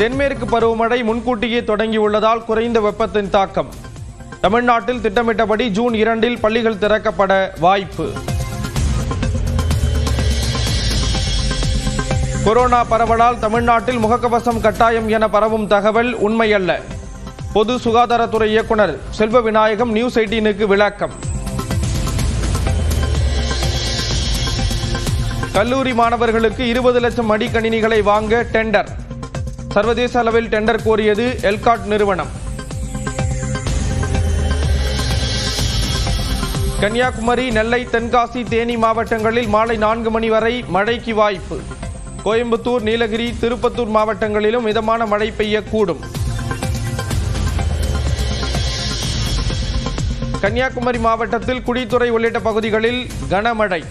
தென்மேற்கு பருவமழை முன்கூட்டியே தொடங்கியுள்ளதால் குறைந்த வெப்பத்தின் தாக்கம். தமிழ்நாட்டில் திட்டமிட்டபடி ஜூன் 2 பள்ளிகள் திறக்கப்பட வாய்ப்பு. கொரோனா பரவலால் தமிழ்நாட்டில் முகக்கவசம் கட்டாயம் என பரவும் தகவல் உண்மையல்ல. பொது சுகாதாரத்துறை இயக்குனர் செல்வ விநாயகம் நியூஸ் 18க்கு விளக்கம். கல்லூரி மாணவர்களுக்கு 20 லட்சம் மடிக்கணினிகளை வாங்க டெண்டர். சர்வதேச அளவில் டெண்டர் கோரியது எல்காட் நிறுவனம். கன்னியாகுமரி, நெல்லை, தென்காசி, தேனி மாவட்டங்களில் மாலை 4 மணி வரை மழைக்கு வாய்ப்பு. கோயம்புத்தூர், நீலகிரி, திருப்பத்தூர் மாவட்டங்களிலும் மிதமான மழை பெய்யக்கூடும். கன்னியாகுமரி மாவட்டத்தில் குடித்துறை உள்ளிட்ட பகுதிகளில் கனமழை.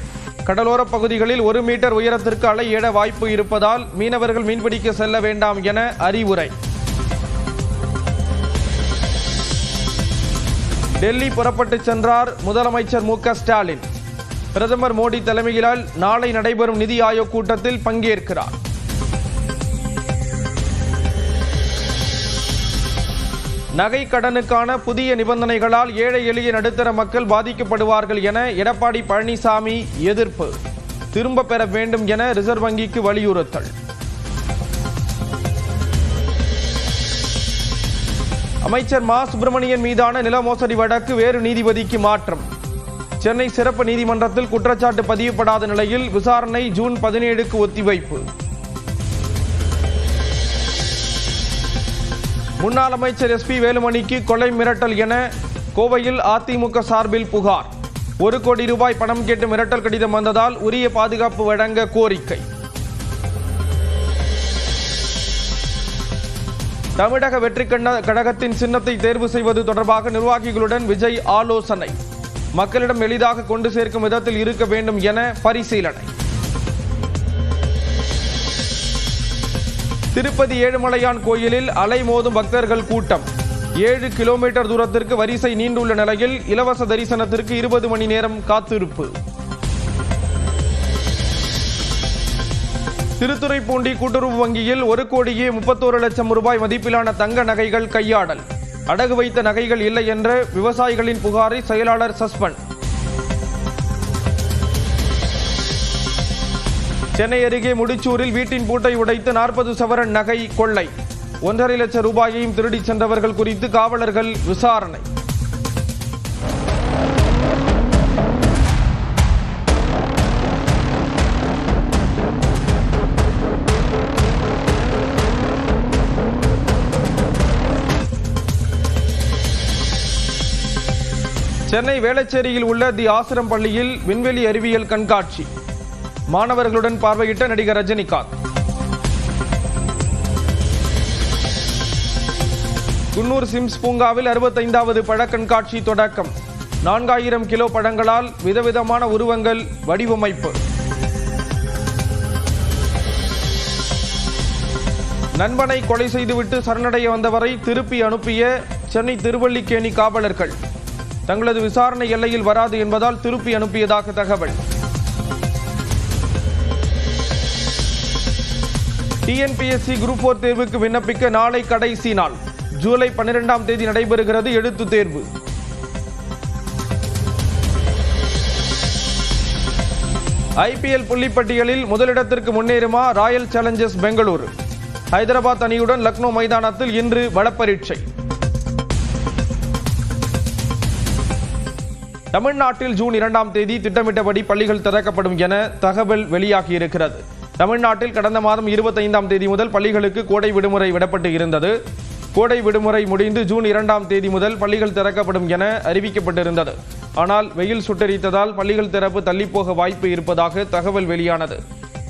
கடலோர பகுதிகளில் 1 மீட்டர் உயரத்திற்கு அலை எழ வாய்ப்பு இருப்பதால் மீனவர்கள் மீன்பிடிக்க செல்ல வேண்டாம் என அறிவுரை. டெல்லி புறப்பட்டு சென்றார் முதலமைச்சர் மு.க. ஸ்டாலின். பிரதமர் மோடி தலைமையிலால் நாளை நடைபெறும் நிதி ஆயோக் கூட்டத்தில் பங்கேற்கிறார். நகை கடனுக்கான புதிய நிபந்தனைகளால் ஏழை எளிய நடுத்தர மக்கள் பாதிக்கப்படுவார்கள் என எடப்பாடி பழனிசாமி எதிர்ப்பு. திரும்ப பெற வேண்டும் என ரிசர்வ் வங்கிக்கு வலியுறுத்தல். அமைச்சர் மா சுப்பிரமணியன் மீதான நில மோசடி வழக்கு வேறு நீதிபதிக்கு மாற்றம். சென்னை சிறப்பு நீதிமன்றத்தில் குற்றச்சாட்டு பதியப்படாத நிலையில் விசாரணை ஜூன் 17க்கு ஒத்திவைப்பு. முன்னாள் அமைச்சர் எஸ்.பி. வேலுமணிக்கு கொலை மிரட்டல் என கோவையில் அதிமுக சார்பில் புகார். 1 கோடி ரூபாய் பணம் கேட்டு மிரட்டல் கடிதம் வந்ததால் உரிய பாதுகாப்பு வழங்க கோரிக்கை. தமிழக வெற்றி கழகத்தின் சின்னத்தை தேர்வு செய்வது தொடர்பாக நிர்வாகிகளுடன் விஜய் ஆலோசனை. மக்களிடம் எளிதாக கொண்டு சேர்க்கும் விதத்தில் இருக்க வேண்டும் என பரிசீலனை. திருப்பதி ஏழுமலையான் கோயிலில் அலைமோதும் பக்தர்கள் கூட்டம். 7 கிலோமீட்டர் தூரத்திற்கு வரிசை நீண்டுள்ள நிலையில் இலவச தரிசனத்திற்கு 20 மணி நேரம் காத்திருப்பு. திருத்துறைப்பூண்டி கூட்டுறவு வங்கியில் 1,31 லட்சம் ரூபாய் மதிப்பிலான தங்க நகைகள் கையாடல். அடகு வைத்த நகைகள் இல்லை என்ற விவசாயிகளின் புகாரை செயலாளர் சஸ்பெண்ட். சென்னை அருகே முடிச்சூரில் வீட்டின் பூட்டை உடைத்து 40 சவரன் நகை கொள்ளை. 1,50 லட்சம் ரூபாயையும் திருடிச் சென்றவர்கள் குறித்து காவலர்கள் விசாரணை. சென்னை வேளச்சேரியில் உள்ள தி ஆசிரம் பள்ளியில் விண்வெளி அறிவியல் கண்காட்சி. மாணவர்களுடன் பார்வையிட்ட நடிகர் ரஜினிகாந்த். குன்னூர் சிம்ஸ் பூங்காவில் 65வது பழ கண்காட்சி தொடக்கம். 4000 கிலோ பழங்களால் விதவிதமான உருவங்கள் வடிவமைப்பு. நண்பனை கொலை செய்துவிட்டு சரணடைய வந்தவரை திருப்பி அனுப்பிய சென்னை திருவல்லிக்கேணி காவலர்கள். தங்களது விசாரணை எல்லையில் வராது என்பதால் திருப்பி அனுப்பியதாக தகவல். டிஎன்பிஎஸ்சி குரூப் 4 தேர்வுக்கு விண்ணப்பிக்க நாளை கடைசி நாள். ஜூலை 12ஆம் தேதி நடைபெறுகிறது எழுத்து தேர்வு. ஐபிஎல் புள்ளிப்பட்டியலில் முதலிடத்திற்கு முன்னேறுமா ராயல் சேலஞ்சர்ஸ் பெங்களூரு. ஹைதராபாத் அணியுடன் லக்னோ மைதானத்தில் இன்று பலப்பரீட்சை. தமிழ்நாட்டில் ஜூன் 2ஆம் தேதி திட்டமிட்டபடி பள்ளிகள் திறக்கப்படும் என தகவல் வெளியாகியிருக்கிறது. தமிழ்நாட்டில் கடந்த மாதம் 25ஆம் தேதி முதல் பள்ளிகளுக்கு கோடை விடுமுறை விடப்பட்டு இருந்தது. கோடை விடுமுறை முடிந்து ஜூன் 2ஆம் தேதி முதல் பள்ளிகள் திறக்கப்படும் என அறிவிக்கப்பட்டிருந்தது. ஆனால் வெயில் சுட்டெரித்ததால் பள்ளிகள் திறப்பு தள்ளிப்போக வாய்ப்பு இருப்பதாக தகவல் வெளியானது.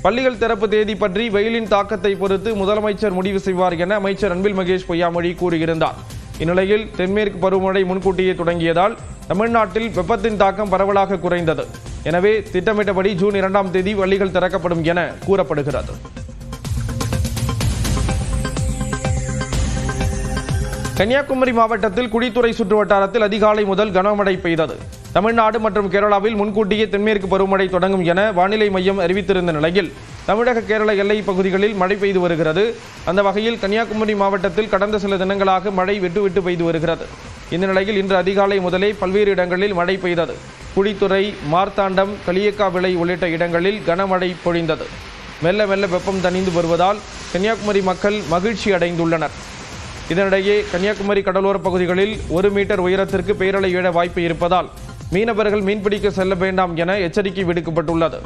பள்ளிகள் திறப்பு தேதி பற்றி வெயிலின் தாக்கத்தை பொறுத்து முதலமைச்சர் முடிவு செய்வார் என அமைச்சர் அன்பில் மகேஷ் பொய்யாமொழி கூறியிருந்தார். இந்நிலையில் தென்மேற்கு பருவமழை முன்கூட்டியே தொடங்கியதால் தமிழ்நாட்டில் வெப்பத்தின் தாக்கம் பரவலாக குறைந்தது. எனவே திட்டமிட்டபடி ஜூன் 2ஆம் தேதி பள்ளிகள் திறக்கப்படும் என கூறப்படுகிறது. கன்னியாகுமரி மாவட்டத்தில் குடித்துறை சுற்றுவட்டாரத்தில் அதிகாலை முதல் கனமழை பெய்தது. தமிழ்நாடு மற்றும் கேரளாவில் முன்கூட்டியே தென்மேற்கு பருவமழை தொடங்கும் என வானிலை மையம் அறிவித்திருந்த நிலையில் தமிழக கேரள எல்லை பகுதிகளில் மழை பெய்து வருகிறது. அந்த வகையில் கன்னியாகுமரி மாவட்டத்தில் கடந்த சில தினங்களாக மழை விட்டு விட்டு பெய்து வருகிறது. இந்த நிலையில் இன்று அதிகாலை முதலே பல்வேறு இடங்களில் மழை பெய்தது. குழித்துறை, மார்த்தாண்டம், களியக்காவிளை உள்ளிட்ட இடங்களில் கனமழை பொழிந்தது. மெல்ல மெல்ல வெப்பம் தணிந்து வருவதால் கன்னியாகுமரி மக்கள் மகிழ்ச்சி அடைந்துள்ளனர். இதனிடையே கன்னியாகுமரி கடலோர பகுதிகளில் 1 மீட்டர் உயரத்திற்கு பேரலை எழ வாய்ப்பு இருப்பதால் மீனவர்கள் மீன்பிடிக்க செல்ல வேண்டாம் என எச்சரிக்கை விடுக்கப்பட்டுள்ளது.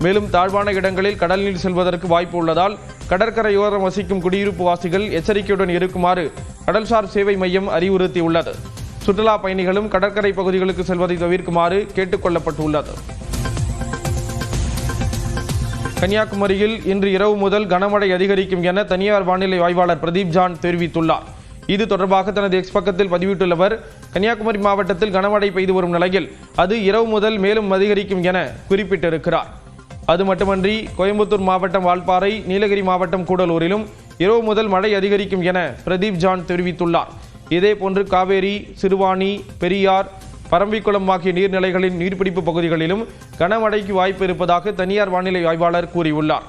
மேலும் தாழ்வான இடங்களில் கடல் நீர் செல்வதற்கு வாய்ப்பு உள்ளதால் கடற்கரையோரம் வசிக்கும் குடியிருப்பு வாசிகள் எச்சரிக்கையுடன் இருக்குமாறு கடல்சார் சேவை மையம் அறிவுறுத்தியுள்ளது. சுற்றுலா பயணிகளும் கடற்கரை பகுதிகளுக்கு செல்வதை தவிர்க்குமாறு கேட்டுக் கொள்ளப்பட்டுள்ளது. கன்னியாகுமரியில் இன்று இரவு முதல் கனமழை அதிகரிக்கும் என தனியார் வானிலை ஆய்வாளர் பிரதீப் ஜான் தெரிவித்துள்ளார். இது தொடர்பாக தனது எக்ஸ் பக்கத்தில் பதிவிட்டுள்ளவர், கன்னியாகுமரி மாவட்டத்தில் கனமழை பெய்து வரும் நிலையில் அது இரவு முதல் மேலும் அதிகரிக்கும் என குறிப்பிட்டிருக்கிறார். அது மட்டுமன்றி கோயம்புத்தூர் மாவட்டம் வால்பாறை, நீலகிரி மாவட்டம் கூடலூரிலும் இரவு முதல் மழை அதிகரிக்கும் என பிரதீப் ஜான் தெரிவித்துள்ளார். இதேபோன்று காவேரி, சிறுவாணி, பெரியார், பரம்பிக்குளம் ஆகிய நீர்நிலைகளின் நீர்பிடிப்பு பகுதிகளிலும் கனமழைக்கு வாய்ப்பு இருப்பதாக தனியார் வானிலை ஆய்வாளர் கூறியுள்ளார்.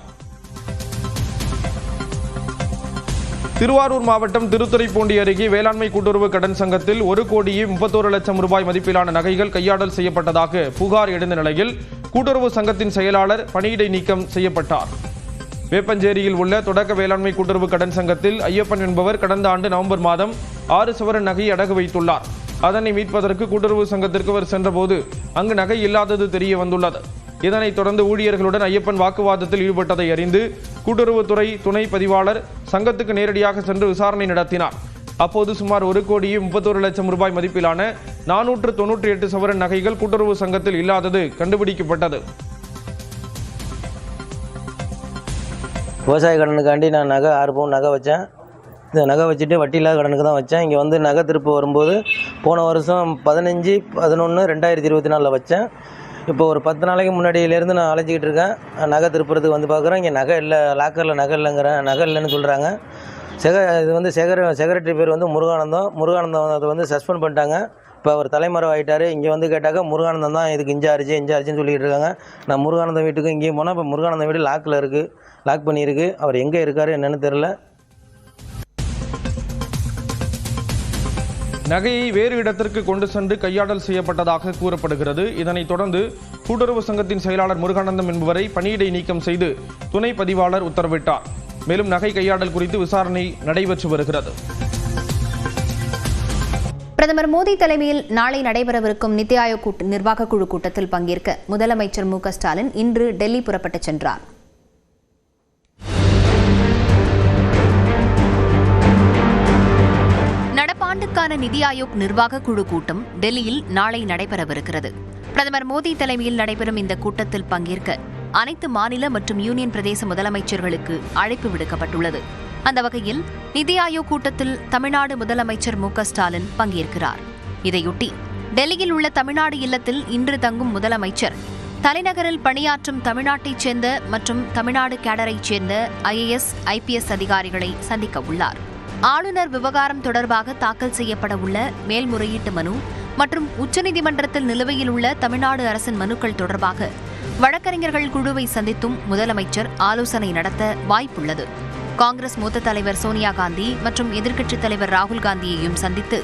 திருவாரூர் மாவட்டம் திருத்துறைப்பூண்டி அருகே வேளாண்மை கூட்டுறவு கடன் சங்கத்தில் 1,31,00,000 ரூபாய் மதிப்பிலான நகைகள் கையாடல் செய்யப்பட்டதாக புகார் எழுந்த நிலையில் கூட்டுறவு சங்கத்தின் செயலாளர் பணியிடை நீக்கம் செய்யப்பட்டார். வேப்பஞ்சேரியில் உள்ள தொடக்க வேளாண்மை கூட்டுறவு கடன் சங்கத்தில் ஐயப்பன் என்பவர் கடந்த ஆண்டு நவம்பர் மாதம் 6 சவரன் நகையை அடகு வைத்துள்ளார். அதனை மீட்பதற்கு கூட்டுறவு சங்கத்திற்கு அவர் சென்றபோது அங்கு நகை இல்லாதது தெரிய வந்துள்ளது. இதனைத் தொடர்ந்து ஊழியர்களுடன் ஐயப்பன் வாக்குவாதத்தில் ஈடுபட்டதை அறிந்து கூட்டுறவுத்துறை துணை பதிவாளர் சங்கத்துக்கு நேரடியாக சென்று விசாரணை நடத்தினார். அப்போது சுமார் 1,31,00,000 ரூபாய் மதிப்பிலான 498 சவரன் நகைகள் கூட்டுறவு சங்கத்தில் இல்லாதது கண்டுபிடிக்கப்பட்டது. விவசாய கடனுக்காண்டி நான் நகை 6 பவுன் நகை வச்சேன். இந்த நகை வச்சுட்டு வட்டி இல்லாத கடனுக்கு தான் வச்சேன். இங்கே வந்து நகை திருப்பு வரும்போது போன வருஷம் 15/11/2024 வச்சேன். இப்போ ஒரு 10 நாளைக்கு முன்னாடியிலேருந்து நான் அழைச்சிக்கிட்டு இருக்கேன். நகை திருப்புறதுக்கு வந்து பார்க்குறேன், இங்கே நகை இல்லை, லாக்கரில் நகை இல்லைங்கிறேன், நகை இல்லைன்னு சொல்கிறாங்க. இது வந்து செக்ரட்டரி பேர் வந்து முருகானந்தம் அதை வந்து சஸ்பெண்ட் பண்ணிட்டாங்க. இப்போ அவர் தலைமறைவு ஆகிட்டார். இங்கே வந்து கேட்டாக்க முருகானந்தம் தான் இதுக்கு இன்சார்ஜுன்னு சொல்லிக்கிட்டு இருக்காங்க. நான் முருகானந்தம் வீட்டுக்கு இங்கேயும் போனால் இப்போ முருகானந்தம் வீடு லாக் பண்ணியிருக்கு. அவர் எங்கே இருக்கார் என்னென்னு தெரில. நகையை வேறு இடத்திற்கு கொண்டு சென்று கையாடல் செய்யப்பட்டதாக கூறப்படுகிறது. இதனைத் தொடர்ந்து கூட்டுறவு சங்கத்தின் செயலாளர் முருகானந்தம் என்பவரை பணியிடை நீக்கம் செய்து துணை பதிவாளர் உத்தரவிட்டார். மேலும் நகை கையாடல் குறித்து விசாரணை நடைபெற்று வருகிறது. பிரதமர் மோடி தலைமையில் நாளை நடைபெறவிருக்கும் நித்தி ஆயோக் நிர்வாக குழு கூட்டத்தில் பங்கேற்க முதலமைச்சர் மு.க. ஸ்டாலின் இன்று டெல்லி புறப்பட்டுச் சென்றார். நடப்பாண்டுக்கான நிதி ஆயோக் நிர்வாக குழு கூட்டம் டெல்லியில் நாளை நடைபெறவிருக்கிறது. பிரதமர் மோடி தலைமையில் நடைபெறும் இந்த கூட்டத்தில் பங்கேற்க அனைத்து மாநில மற்றும் யூனியன் பிரதேச முதலமைச்சர்களுக்கு அழைப்பு விடுக்கப்பட்டுள்ளது. அந்த வகையில் நிதி ஆயோக் கூட்டத்தில் தமிழ்நாடு முதலமைச்சர் மு.க. ஸ்டாலின் பங்கேற்கிறார். இதையொட்டி டெல்லியில் உள்ள தமிழ்நாடு இல்லத்தில் இன்று தங்கும் முதலமைச்சர் தலைநகரில் பணியாற்றும் தமிழ்நாட்டைச் சேர்ந்த மற்றும் தமிழ்நாடு கேடரைச் சேர்ந்த IAS, IPS அதிகாரிகளை சந்திக்க உள்ளார். ஆளுநர் விவகாரம் தொடர்பாக தாக்கல் செய்யப்பட உள்ள மேல்முறையீட்டு மனு மற்றும் உச்சநீதிமன்றத்தில் நிலுவையில் உள்ள தமிழ்நாடு அரசின் மனுக்கள் தொடர்பாக வழக்கறிஞர்கள் குழுவை சந்தித்தும் முதலமைச்சர் ஆலோசனை நடத்த வாய்ப்புள்ளது. காங்கிரஸ் மூத்த தலைவர் சோனியா காந்தி மற்றும் எதிர்க்கட்சித் தலைவர் ராகுல் காந்தியையும் சந்தித்து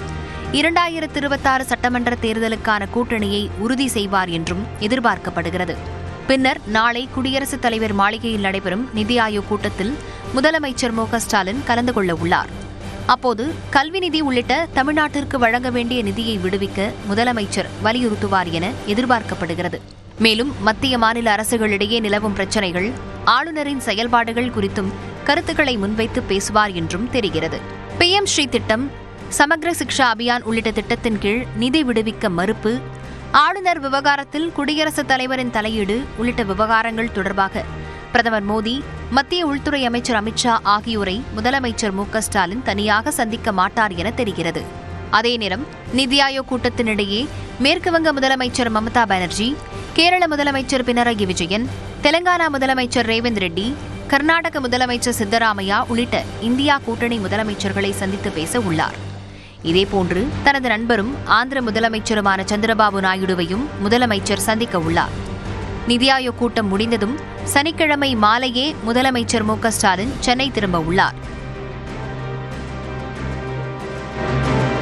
2026 சட்டமன்ற தேர்தலுக்கான கூட்டணியை உறுதி செய்வார் என்றும் எதிர்பார்க்கப்படுகிறது. பின்னர் நாளை குடியரசுத் தலைவர் மாளிகையில் நடைபெறும் நிதி ஆயோக் கூட்டத்தில் முதலமைச்சர் மு.க. ஸ்டாலின் கலந்து கொள்ள உள்ளார். அப்போது கல்வி நிதி உள்ளிட்ட தமிழ்நாட்டிற்கு வழங்க வேண்டிய நிதியை விடுவிக்க முதலமைச்சர் வலியுறுத்துவார் என எதிர்பார்க்கப்படுகிறது. மேலும் மத்திய மாநில அரசுகளிடையே நிலவும் பிரச்சினைகள், ஆளுநரின் செயல்பாடுகள் குறித்தும் கருத்துக்களை முன்வைத்து பேசுவார் என்றும் தெரிகிறது. PM ஸ்ரீ திட்டம், சமக்ர சிக்ஷா அபியான் உள்ளிட்ட திட்டத்தின் கீழ் நிதி விடுவிக்க மறுப்பு, ஆளுநர் விவகாரத்தில் குடியரசுத் தலைவரின் தலையீடு உள்ளிட்ட விவகாரங்கள் தொடர்பாக பிரதமர் மோடி, மத்திய உள்துறை அமைச்சர் அமித்ஷா ஆகியோரை முதலமைச்சர் மு.க. ஸ்டாலின் தனியாக சந்திக்க மாட்டார் என தெரிகிறது. அதே நேரம் நிதி ஆயோக் கூட்டத்தினிடையே மேற்குவங்க முதலமைச்சர் மம்தா பானர்ஜி, கேரள முதலமைச்சர் பினராயி விஜயன், தெலங்கானா முதலமைச்சர் ரேவந்த் ரெட்டி, கர்நாடக முதலமைச்சர் சித்தராமையா உள்ளிட்ட இந்தியா கூட்டணி முதலமைச்சர்களை சந்தித்து பேச உள்ளார். இதேபோன்று தனது நண்பரும் ஆந்திர முதலமைச்சருமான சந்திரபாபு நாயுடுவையும் முதலமைச்சர் சந்திக்க உள்ளார். நிதி ஆயோக் கூட்டம் முடிந்ததும் சனிக்கிழமை மாலையே முதலமைச்சர் மு.க. ஸ்டாலின் சென்னை திரும்ப உள்ளார்.